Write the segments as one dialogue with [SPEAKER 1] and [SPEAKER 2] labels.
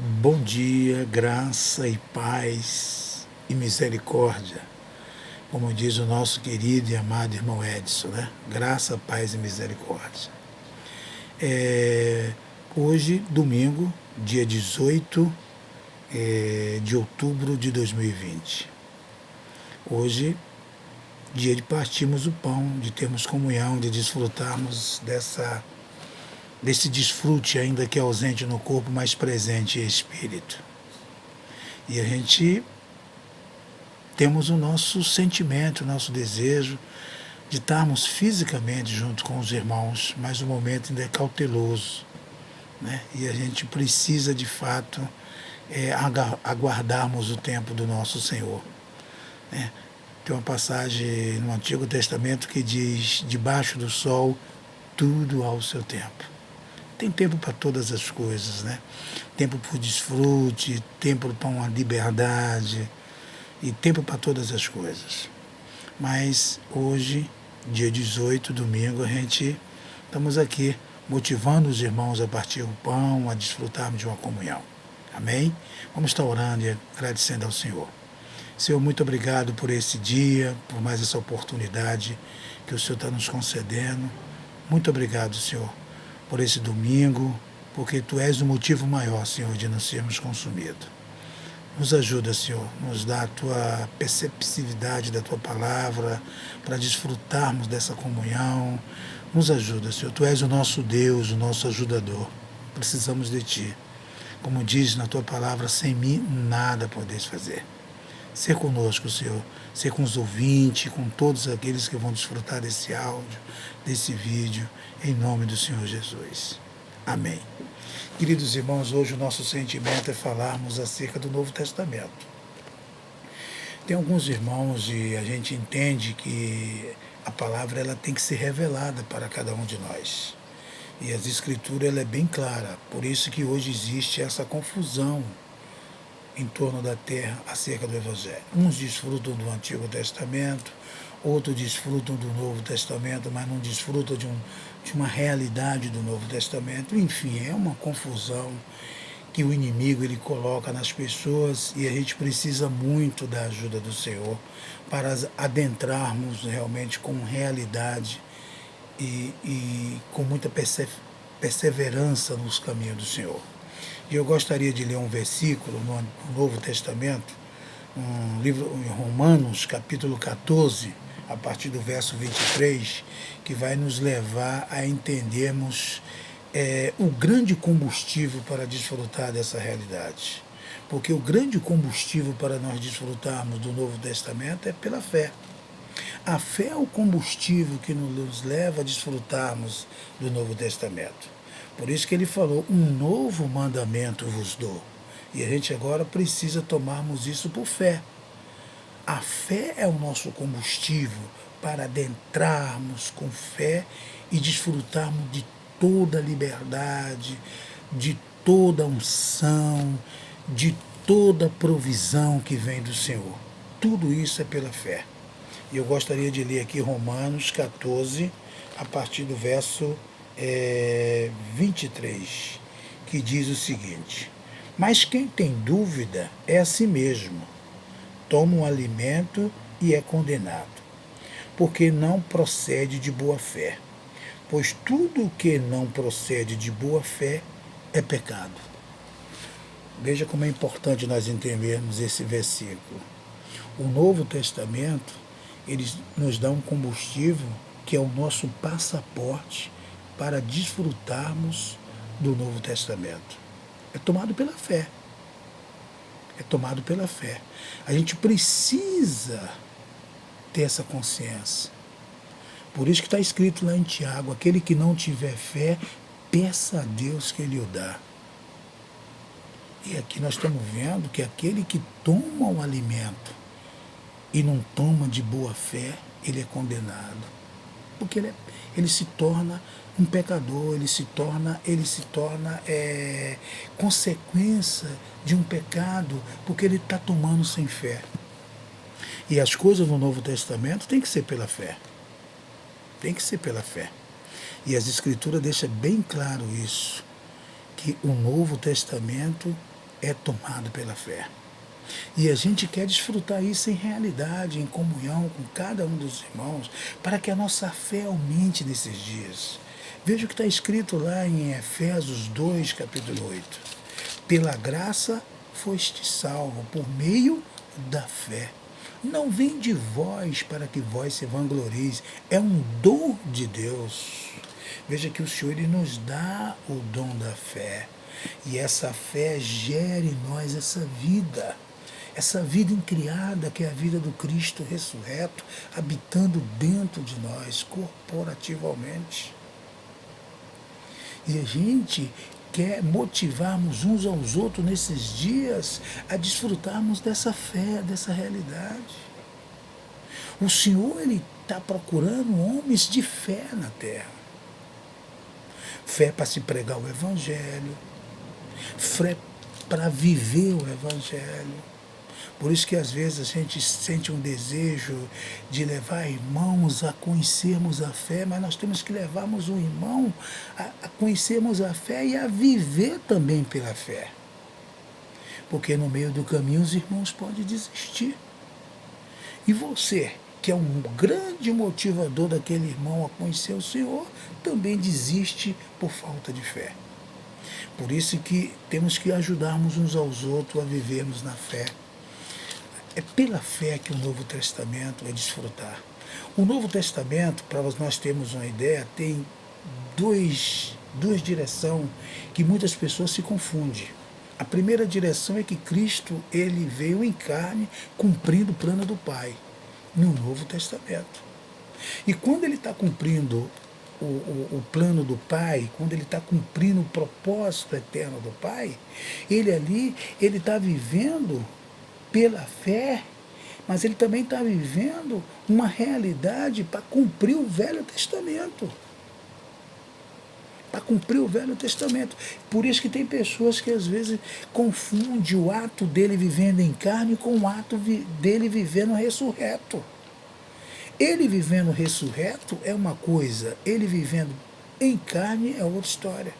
[SPEAKER 1] Bom dia, graça e paz e misericórdia. Como diz o nosso querido e amado irmão Edson, né? Graça, paz e misericórdia. Hoje, domingo, dia 18 de outubro de 2020. Hoje, dia de partirmos o pão, de termos comunhão, de desfrutarmos desse desfrute, ainda que ausente no corpo, mas presente em espírito. E a gente temos o nosso sentimento, o nosso desejo de estarmos fisicamente junto com os irmãos, mas o momento ainda é cauteloso, né? E a gente precisa, de fato, aguardarmos o tempo do nosso Senhor, né? Tem uma passagem no Antigo Testamento que diz: debaixo do sol, tudo ao seu tempo. Tem tempo para todas as coisas, né? Tempo para o desfrute, tempo para uma liberdade, e tempo para todas as coisas. Mas hoje, dia 18, domingo, a gente estamos aqui motivando os irmãos a partir o pão, a desfrutarmos de uma comunhão. Amém? Vamos estar orando e agradecendo ao Senhor. Senhor, muito obrigado por esse dia, por mais essa oportunidade que o Senhor está nos concedendo. Muito obrigado, Senhor, por esse domingo, porque Tu és o motivo maior, Senhor, de não sermos consumidos. Nos ajuda, Senhor, nos dá a Tua perceptividade da Tua palavra para desfrutarmos dessa comunhão. Nos ajuda, Senhor. Tu és o nosso Deus, o nosso ajudador. Precisamos de Ti. Como diz na Tua palavra, sem mim nada podeis fazer. Ser conosco, Senhor. Ser com os ouvintes, com todos aqueles que vão desfrutar desse áudio, desse vídeo, em nome do Senhor Jesus. Amém. Queridos irmãos, hoje o nosso sentimento é falarmos acerca do Novo Testamento. Tem alguns irmãos e a gente entende que a palavra ela tem que ser revelada para cada um de nós. E as Escrituras ela é bem clara, por isso que hoje existe essa confusão em torno da terra acerca do Evangelho. Uns desfrutam do Antigo Testamento, outros desfrutam do Novo Testamento, mas não desfrutam de uma realidade do Novo Testamento. Enfim, é uma confusão que o inimigo ele coloca nas pessoas e a gente precisa muito da ajuda do Senhor para adentrarmos realmente com realidade e com muita perseverança nos caminhos do Senhor. E eu gostaria de ler um versículo no Novo Testamento, um livro em Romanos, capítulo 14, a partir do verso 23, que vai nos levar a entendermos o grande combustível para desfrutar dessa realidade. Porque o grande combustível para nós desfrutarmos do Novo Testamento é pela fé. A fé é o combustível que nos leva a desfrutarmos do Novo Testamento. Por isso que ele falou, um novo mandamento vos dou. E a gente agora precisa tomarmos isso por fé. A fé é o nosso combustível para adentrarmos com fé e desfrutarmos de toda a liberdade, de toda a unção, de toda a provisão que vem do Senhor. Tudo isso é pela fé. E eu gostaria de ler aqui Romanos 14, a partir do verso 23, que diz o seguinte: mas quem tem dúvida é a si mesmo. Toma um alimento e é condenado, porque não procede de boa fé. Pois tudo o que não procede de boa fé é pecado. Veja como é importante nós entendermos esse versículo. O Novo Testamento, ele nos dá um combustível que é o nosso passaporte para desfrutarmos do Novo Testamento. É tomado pela fé. É tomado pela fé. A gente precisa ter essa consciência. Por isso que está escrito lá em Tiago, aquele que não tiver fé, peça a Deus que Ele o dá. E aqui nós estamos vendo que aquele que toma o alimento e não toma de boa fé, ele é condenado. Porque ele se torna um pecador, ele se torna consequência de um pecado, porque ele está tomando sem fé. E as coisas no Novo Testamento tem que ser pela fé. Tem que ser pela fé. E as Escrituras deixam bem claro isso, que o Novo Testamento é tomado pela fé. E a gente quer desfrutar isso em realidade, em comunhão com cada um dos irmãos, para que a nossa fé aumente nesses dias. Veja o que está escrito lá em Efésios 2, capítulo 8. Pela graça foste salvo, por meio da fé. Não vem de vós para que vós se vanglorieis, é um dom de Deus. Veja que o Senhor ele nos dá o dom da fé. E essa fé gera em nós essa vida incriada que é a vida do Cristo ressurreto, habitando dentro de nós, corporativamente. E a gente quer motivarmos uns aos outros nesses dias a desfrutarmos dessa fé, dessa realidade. O Senhor ele está procurando homens de fé na terra. Fé para se pregar o Evangelho, fé para viver o Evangelho. Por isso que às vezes a gente sente um desejo de levar irmãos a conhecermos a fé, mas nós temos que levarmos o irmão a conhecermos a fé e a viver também pela fé. Porque no meio do caminho os irmãos podem desistir. E você, que é um grande motivador daquele irmão a conhecer o Senhor, também desiste por falta de fé. Por isso que temos que ajudarmos uns aos outros a vivermos na fé. É pela fé que o Novo Testamento é desfrutar. O Novo Testamento, para nós termos uma ideia, tem duas direções que muitas pessoas se confundem. A primeira direção é que Cristo ele veio em carne cumprindo o plano do Pai no Novo Testamento. E quando ele está cumprindo o plano do Pai, quando ele está cumprindo o propósito eterno do Pai, ele está vivendo pela fé, mas ele também está vivendo uma realidade para cumprir o Velho Testamento. Para cumprir o Velho Testamento. Por isso que tem pessoas que às vezes confundem o ato dele vivendo em carne com o ato dele vivendo ressurreto. Ele vivendo ressurreto é uma coisa, ele vivendo em carne é outra história.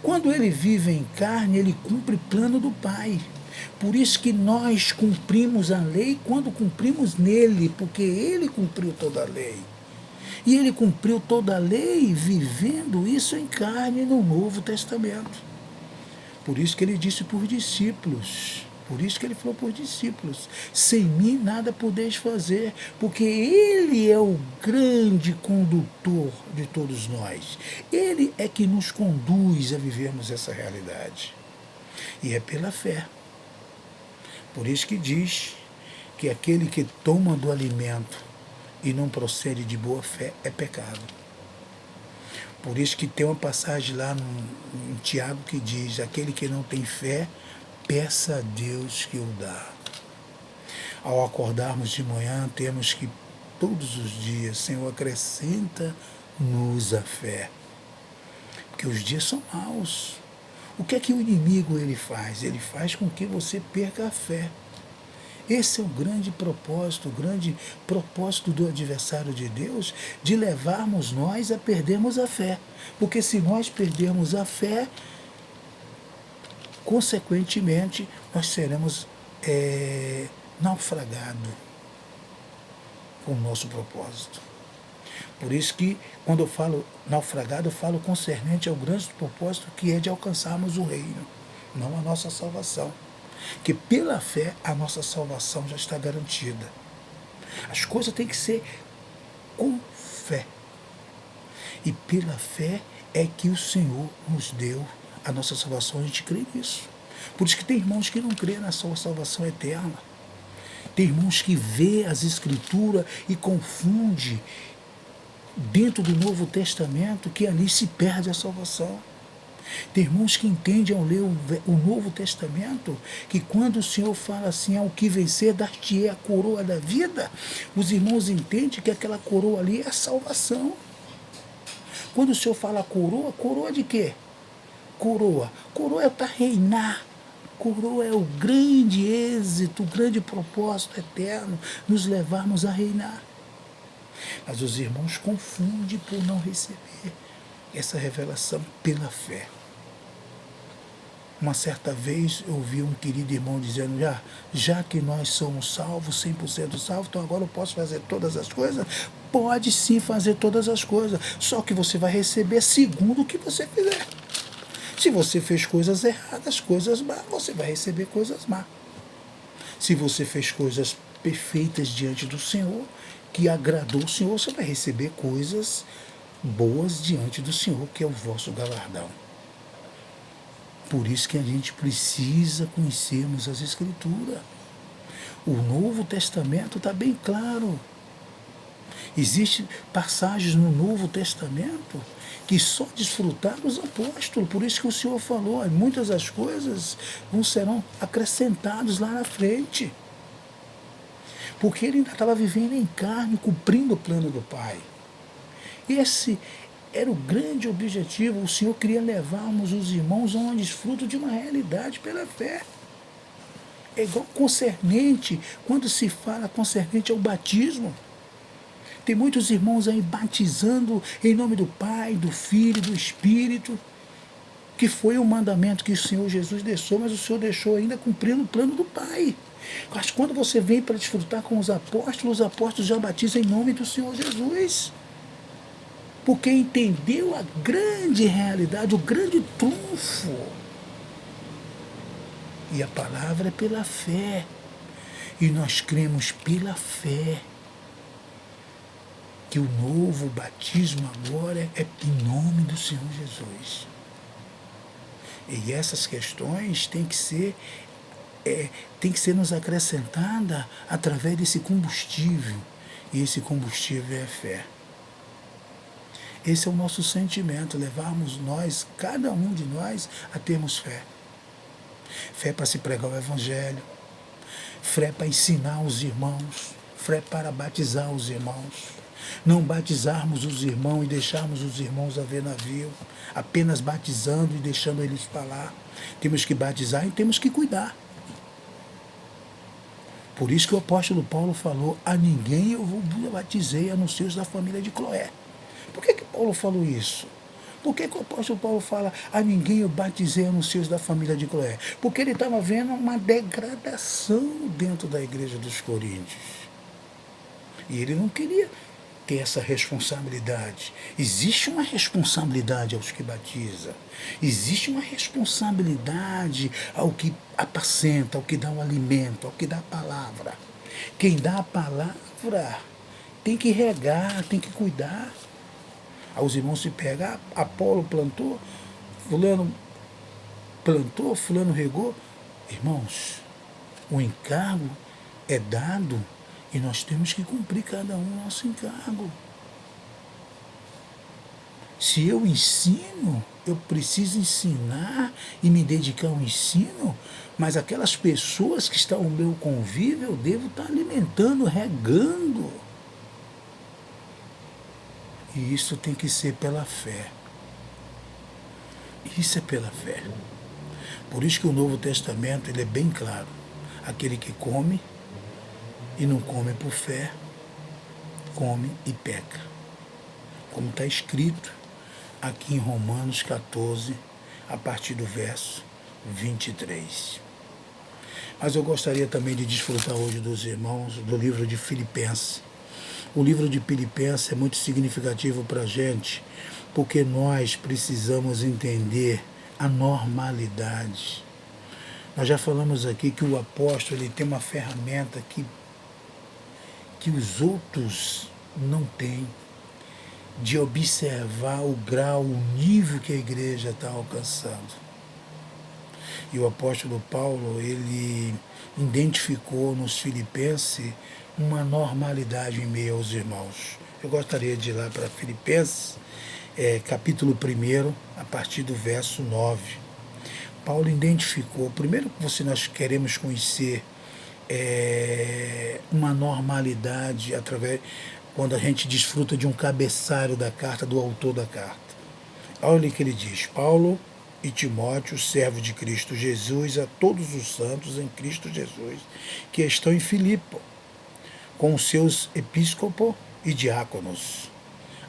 [SPEAKER 1] Quando ele vive em carne, ele cumpre o plano do Pai. Por isso que nós cumprimos a lei quando cumprimos nele, porque ele cumpriu toda a lei. E ele cumpriu toda a lei vivendo isso em carne no Novo Testamento. Por isso que ele disse por discípulos. Por isso que ele falou por discípulos. Sem mim nada podeis fazer, porque ele é o grande condutor de todos nós. Ele é que nos conduz a vivermos essa realidade. E é pela fé. Por isso que diz que aquele que toma do alimento e não procede de boa fé é pecado. Por isso que tem uma passagem lá em Tiago que diz, aquele que não tem fé, peça a Deus que o dá. Ao acordarmos de manhã, temos que todos os dias, Senhor, acrescenta-nos a fé. Porque os dias são maus. O que é que o inimigo ele faz? Ele faz com que você perca a fé. Esse é o grande propósito do adversário de Deus, de levarmos nós a perdermos a fé. Porque se nós perdermos a fé, consequentemente, nós seremos naufragados com o nosso propósito. Por isso que, quando eu falo naufragado, eu falo concernente ao grande propósito que é de alcançarmos o reino, não a nossa salvação. Que pela fé a nossa salvação já está garantida. As coisas têm que ser com fé. E pela fé é que o Senhor nos deu a nossa salvação, a gente crê nisso. Por isso que tem irmãos que não crêem na sua salvação eterna. Tem irmãos que vê as Escrituras e confunde dentro do Novo Testamento que ali se perde a salvação. Tem irmãos que entendem ao ler o Novo Testamento que quando o Senhor fala assim, ao que vencer, dar-te-ei a coroa da vida, os irmãos entendem que aquela coroa ali é a salvação. Quando o Senhor fala coroa, coroa de quê? Coroa é para reinar. Coroa é o grande êxito, o grande propósito eterno, nos levarmos a reinar. Mas os irmãos confundem por não receber essa revelação pela fé. Uma certa vez eu ouvi um querido irmão dizendo, já que nós somos salvos, 100% salvos, então agora eu posso fazer todas as coisas? Pode sim fazer todas as coisas, só que você vai receber segundo o que você fizer. Se você fez coisas erradas, coisas más, você vai receber coisas más. Se você fez coisas perfeitas diante do Senhor, que agradou o Senhor, você vai receber coisas boas diante do Senhor, que é o vosso galardão. Por isso que a gente precisa conhecermos as Escrituras. O Novo Testamento está bem claro. Existem passagens no Novo Testamento que só desfrutaram os apóstolos. Por isso que o Senhor falou, muitas das coisas serão acrescentadas lá na frente. Porque ele ainda estava vivendo em carne, cumprindo o plano do Pai. Esse era o grande objetivo. O Senhor queria levarmos os irmãos a um desfruto de uma realidade pela fé. É igual concernente, quando se fala concernente ao batismo. Tem muitos irmãos aí batizando em nome do Pai, do Filho e do Espírito, que foi o mandamento que o Senhor Jesus deixou, mas o Senhor deixou ainda cumprindo o plano do Pai. Mas quando você vem para desfrutar com os apóstolos já batizam em nome do Senhor Jesus. Porque entendeu a grande realidade, o grande trunfo. E a palavra é pela fé. E nós cremos pela fé que o novo batismo agora é em nome do Senhor Jesus. E essas questões têm que ser nos acrescentada através desse combustível. E esse combustível é a fé. Esse é o nosso sentimento, levarmos nós, cada um de nós, a termos fé. Fé para se pregar o Evangelho, fé para ensinar os irmãos, fé para batizar os irmãos. Não batizarmos os irmãos e deixarmos os irmãos a ver navio, apenas batizando e deixando eles falar. Temos que batizar e temos que cuidar. Por isso que o apóstolo Paulo falou, a ninguém eu batizei, a não ser os da família de Cloé. Por que Paulo falou isso? Por que o apóstolo Paulo fala, a ninguém eu batizei, a não ser os da família de Cloé? Porque ele estava vendo uma degradação dentro da igreja dos Coríntios. E ele não queria ter essa responsabilidade. Existe uma responsabilidade aos que batizam. Existe uma responsabilidade ao que apacenta, ao que dá o alimento, ao que dá a palavra. Quem dá a palavra tem que regar, tem que cuidar. Aí os irmãos se pegam, Apolo plantou, fulano regou. Irmãos, o encargo é dado e nós temos que cumprir cada um o nosso encargo. Se eu ensino, eu preciso ensinar e me dedicar ao ensino, mas aquelas pessoas que estão no meu convívio, eu devo estar alimentando, regando. E isso tem que ser pela fé. Isso é pela fé. Por isso que o Novo Testamento ele é bem claro. Aquele que come e não come por fé, come e peca. Como está escrito aqui em Romanos 14, a partir do verso 23. Mas eu gostaria também de desfrutar hoje dos irmãos do livro de Filipenses. O livro de Filipenses é muito significativo para a gente, porque nós precisamos entender a normalidade. Nós já falamos aqui que o apóstolo ele tem uma ferramenta que os outros não têm, de observar o grau, o nível que a igreja está alcançando. E o apóstolo Paulo, ele identificou nos Filipenses uma normalidade em meio aos irmãos. Eu gostaria de ir lá para Filipenses, capítulo 1, a partir do verso 9. Paulo identificou, primeiro que nós queremos conhecer uma normalidade quando a gente desfruta de um cabeçalho da carta, do autor da carta. Olha o que ele diz, Paulo e Timóteo, servo de Cristo Jesus, a todos os santos em Cristo Jesus, que estão em Filipe, com os seus episcopos e diáconos.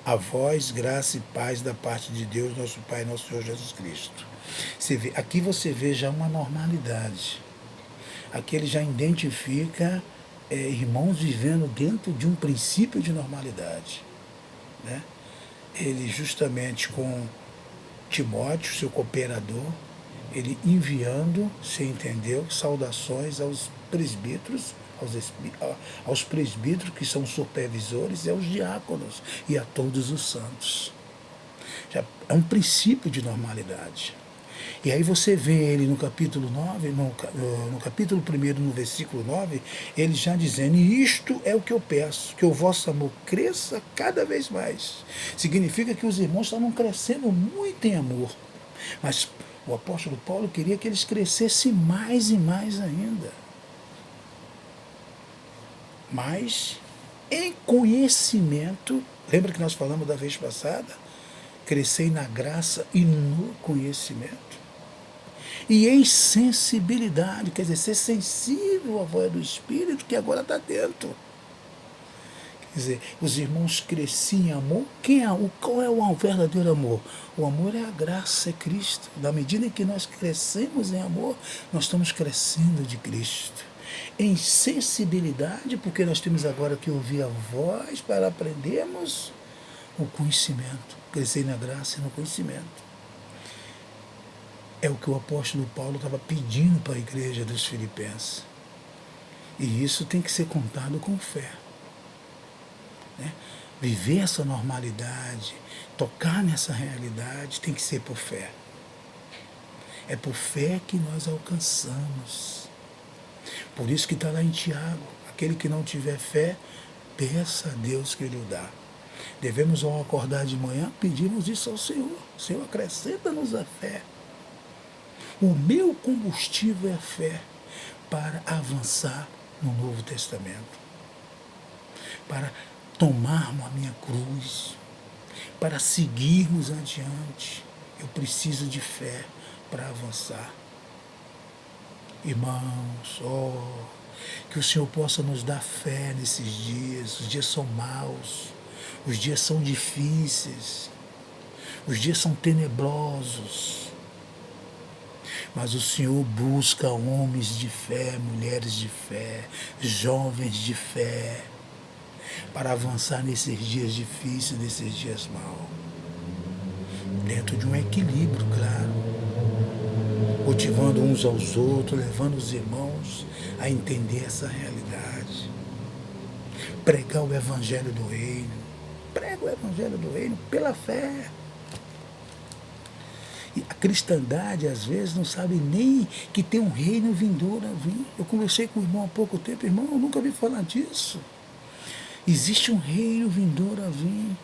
[SPEAKER 1] A vós, graça e paz da parte de Deus, nosso Pai, nosso Senhor Jesus Cristo. Aqui você vê já uma normalidade. Aqui ele já identifica irmãos vivendo dentro de um princípio de normalidade. Né? Ele justamente com Timóteo, seu cooperador, ele enviando, você entendeu, saudações aos presbíteros, aos presbíteros que são supervisores e aos diáconos e a todos os santos. Já é um princípio de normalidade. E aí você vê ele no capítulo 9, no capítulo 1, no versículo 9, ele já dizendo: e isto é o que eu peço, que o vosso amor cresça cada vez mais. Significa que os irmãos estavam crescendo muito em amor. Mas o apóstolo Paulo queria que eles crescessem mais e mais ainda. Mas em conhecimento, lembra que nós falamos da vez passada? Crescei na graça e no conhecimento. E em sensibilidade, quer dizer, ser sensível à voz do Espírito que agora está dentro. Quer dizer, os irmãos cresciam em amor. Qual é o verdadeiro amor? O amor é a graça, é Cristo. Na medida em que nós crescemos em amor, nós estamos crescendo de Cristo. Em sensibilidade, porque nós temos agora que ouvir a voz para aprendermos o conhecimento. Crescer na graça e no conhecimento. É o que o apóstolo Paulo estava pedindo para a igreja dos Filipenses. E isso tem que ser contado com fé. Né? Viver essa normalidade, tocar nessa realidade, tem que ser por fé. É por fé que nós alcançamos. Por isso que está lá em Tiago: aquele que não tiver fé, peça a Deus que Ele o dá. Devemos, ao acordar de manhã, pedirmos isso ao Senhor. Senhor, acrescenta-nos a fé. O meu combustível é a fé para avançar no Novo Testamento, para tomarmos a minha cruz, para seguirmos adiante. Eu preciso de fé para avançar. Irmãos, que o Senhor possa nos dar fé nesses dias. Os dias são maus, os dias são difíceis, os dias são tenebrosos. Mas o Senhor busca homens de fé, mulheres de fé, jovens de fé, para avançar nesses dias difíceis, nesses dias maus. Dentro de um equilíbrio, claro. Motivando uns aos outros, levando os irmãos a entender essa realidade. Pregar o Evangelho do Reino. Prega o Evangelho do Reino pela fé. E a cristandade, às vezes, não sabe nem que tem um reino vindouro a vir. Eu conversei com o irmão há pouco tempo: irmão, eu nunca ouvi falar disso. Existe um reino vindouro a vir.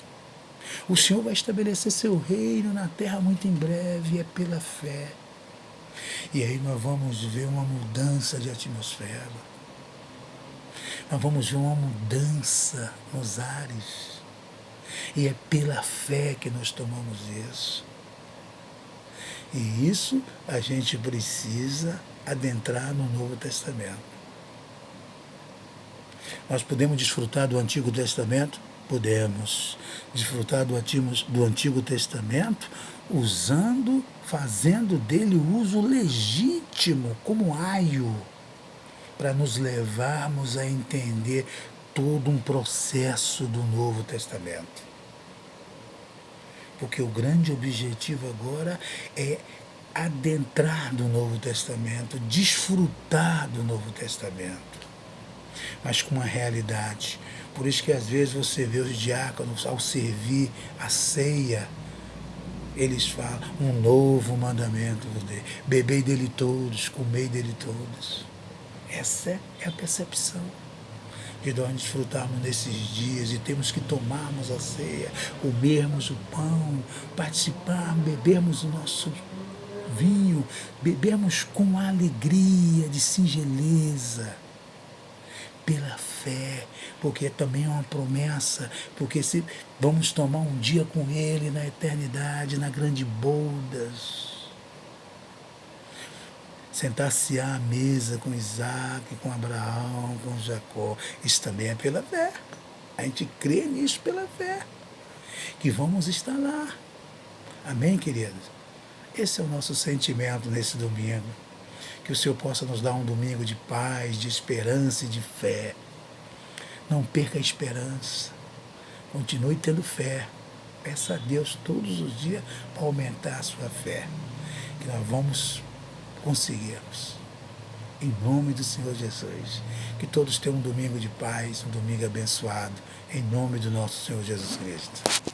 [SPEAKER 1] O Senhor vai estabelecer seu reino na terra muito em breve, é pela fé. E aí nós vamos ver uma mudança de atmosfera. Nós vamos ver uma mudança nos ares. E é pela fé que nós tomamos isso. E isso a gente precisa adentrar no Novo Testamento. Nós podemos desfrutar do Antigo Testamento? Podemos desfrutar do Antigo Testamento fazendo dele o uso legítimo, como aio, para nos levarmos a entender todo um processo do Novo Testamento. Porque o grande objetivo agora é adentrar do Novo Testamento, desfrutar do Novo Testamento, mas com uma realidade. Por isso que às vezes você vê os diáconos, ao servir a ceia, eles falam: um novo mandamento vos dei, bebei dele todos, comei dele todos. Essa é a percepção de nós desfrutarmos nesses dias, e temos que tomarmos a ceia, comermos o pão, participarmos, bebermos o nosso vinho, bebermos com alegria, de singeleza, pela fé, porque também é uma promessa, porque se vamos tomar um dia com Ele na eternidade, na grande bodas, sentar-se à mesa com Isaac, com Abraão, com Jacó. Isso também é pela fé. A gente crê nisso pela fé. que vamos estar lá. Amém, queridos? Esse é o nosso sentimento nesse domingo. Que o Senhor possa nos dar um domingo de paz, de esperança e de fé. Não perca a esperança. Continue tendo fé. Peça a Deus todos os dias para aumentar a sua fé. Que nós vamos conseguirmos. Em nome do Senhor Jesus. Que todos tenham um domingo de paz, um domingo abençoado. Em nome do nosso Senhor Jesus Cristo.